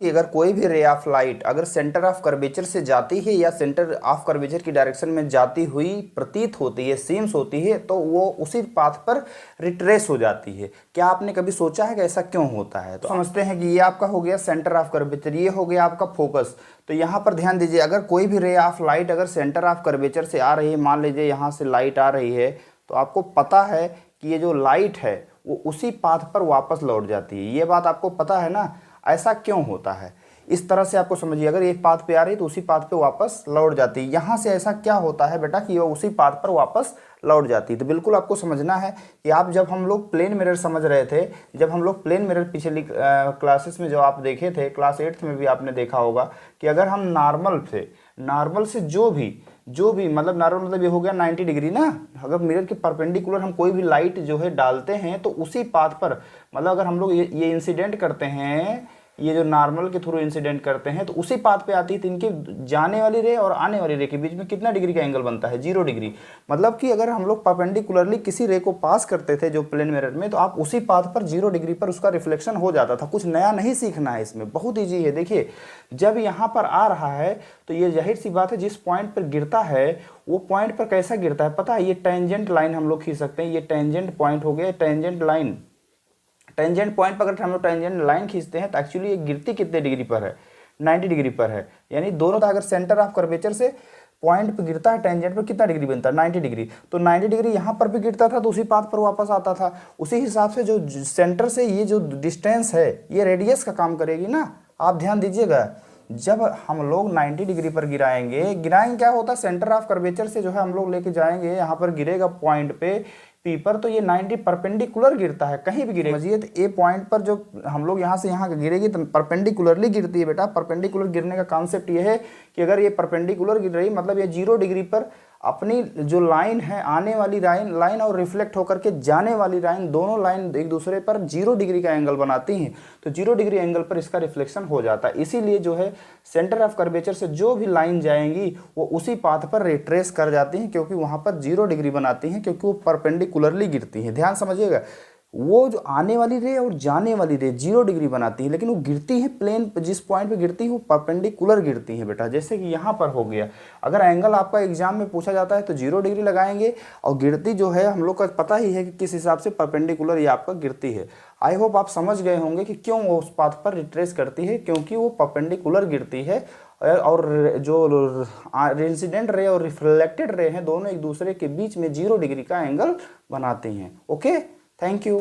कि अगर कोई भी रे ऑफ लाइट अगर सेंटर ऑफ कर्वेचर से जाती है या सेंटर ऑफ कर्वेचर की डायरेक्शन में जाती हुई प्रतीत होती है, सीम्स होती है, तो वो उसी पाथ पर रिट्रेस हो जाती है। क्या आपने कभी सोचा है कि ऐसा क्यों होता है? तो समझते हैं कि ये आपका हो गया सेंटर ऑफ कर्वेचर, ये हो गया आपका फोकस। तो यहाँ पर ध्यान दीजिए, अगर कोई भी रे ऑफ लाइट अगर सेंटर ऑफ कर्वेचर से आ रही है, मान लीजिए यहाँ से लाइट आ रही है, तो आपको पता है कि ये जो लाइट है वो उसी पाथ पर वापस लौट जाती है। ये बात आपको पता है ना? ऐसा क्यों होता है? इस तरह से आपको समझिए, अगर एक पाथ पे आ रही है तो उसी पाथ पे वापस लौट जाती है। यहाँ से ऐसा क्या होता है बेटा कि वो उसी पाथ पर वापस लौट जाती है। तो बिल्कुल आपको समझना है कि आप जब हम लोग प्लेन मिरर समझ रहे थे, जब हम लोग प्लेन मिरर पिछली क्लासेस में जो आप देखे थे, क्लास 8th में भी आपने देखा होगा कि अगर हम नॉर्मल से जो भी मतलब नॉर्मल मतलब ये हो गया 90 डिग्री ना, अगर मिरर के परपेंडिकुलर हम कोई भी लाइट जो है डालते हैं तो उसी पाथ पर, मतलब अगर हम लोग ये इंसिडेंट करते हैं, ये जो नॉर्मल के थ्रू इंसिडेंट करते हैं तो उसी पाथ पे आती है, तो इनके जाने वाली रे और आने वाली रे के बीच में कितना डिग्री का एंगल बनता है? 0 डिग्री। मतलब कि अगर हम लोग परपेंडिकुलरली किसी रे को पास करते थे जो प्लेन मिरर में, तो आप उसी पाथ पर 0 डिग्री पर उसका रिफ्लेक्शन हो जाता था। कुछ नया नहीं सीखना है इसमें, बहुत ईजी है। देखिए, जब यहाँ पर आ रहा है तो ये जाहिर सी बात है जिस पॉइंट पर गिरता है वो पॉइंट पर कैसा गिरता है पता है? ये टेंजेंट लाइन हम लोग खींच सकते हैं, ये टेंजेंट पॉइंट हो गया, टेंजेंट लाइन। टेंजेंट पॉइंट पर अगर हम लोग टेंजेंट लाइन खींचते हैं तो एक्चुअली ये गिरती कितने डिग्री पर है? 90 डिग्री पर है। यानी दोनों था, अगर सेंटर ऑफ कर्वेचर से पॉइंट पे गिरता है टेंजेंट पर कितना डिग्री बनता है? 90 डिग्री। तो 90 डिग्री यहाँ पर भी गिरता था तो उसी पाथ पर वापस आता था। उसी हिसाब से जो सेंटर से ये जो डिस्टेंस है ये रेडियस का काम करेगी ना। आप ध्यान दीजिएगा, जब हम लोग 90 डिग्री पर गिराएंगे क्या होता है? सेंटर ऑफ कर्वेचर से जो है हम लोग लेके जाएंगे, यहाँ पर गिरेगा पॉइंट पे पी पर, तो ये 90 परपेंडिकुलर गिरता है, कहीं भी गिरेगा। समझिए, तो ए पॉइंट पर जो हम लोग यहाँ से यहाँ गिरेगी तो परपेंडिकुलरली गिरती है बेटा। परपेंडिकुलर गिरने का कॉन्सेप्ट ये है कि अगर ये परपेंडिकुलर गिर रही, मतलब ये 0 डिग्री पर अपनी जो लाइन है, आने वाली लाइन और रिफ्लेक्ट होकर के जाने वाली लाइन, दोनों लाइन एक दूसरे पर 0 डिग्री का एंगल बनाती हैं। तो 0 डिग्री एंगल पर इसका रिफ्लेक्शन हो जाता है। इसीलिए जो है सेंटर ऑफ कर्वेचर से जो भी लाइन जाएंगी वो उसी पाथ पर रिट्रेस कर जाती हैं, क्योंकि वहाँ पर 0 डिग्री बनाती हैं, क्योंकि वो परपेंडिकुलरली गिरती हैं। ध्यान समझिएगा, वो जो आने वाली रे और जाने वाली रे 0 डिग्री बनाती है, लेकिन वो गिरती है प्लेन, जिस पॉइंट पे गिरती है वो परपेंडिकुलर गिरती है बेटा। जैसे कि यहाँ पर हो गया, अगर एंगल आपका एग्जाम में पूछा जाता है तो 0 डिग्री लगाएंगे, और गिरती जो है हम लोग का पता ही है कि किस हिसाब से परपेंडिकुलर ये आपका गिरती है। आई होप आप समझ गए होंगे कि क्यों वो उस पाथ पर रिट्रेस करती है, क्योंकि वो परपेंडिकुलर गिरती है, और जो इंसिडेंट रे और रिफ्लेक्टेड रे हैं दोनों एक दूसरे के बीच में 0 डिग्री का एंगल बनाते हैं। Okay, thank you.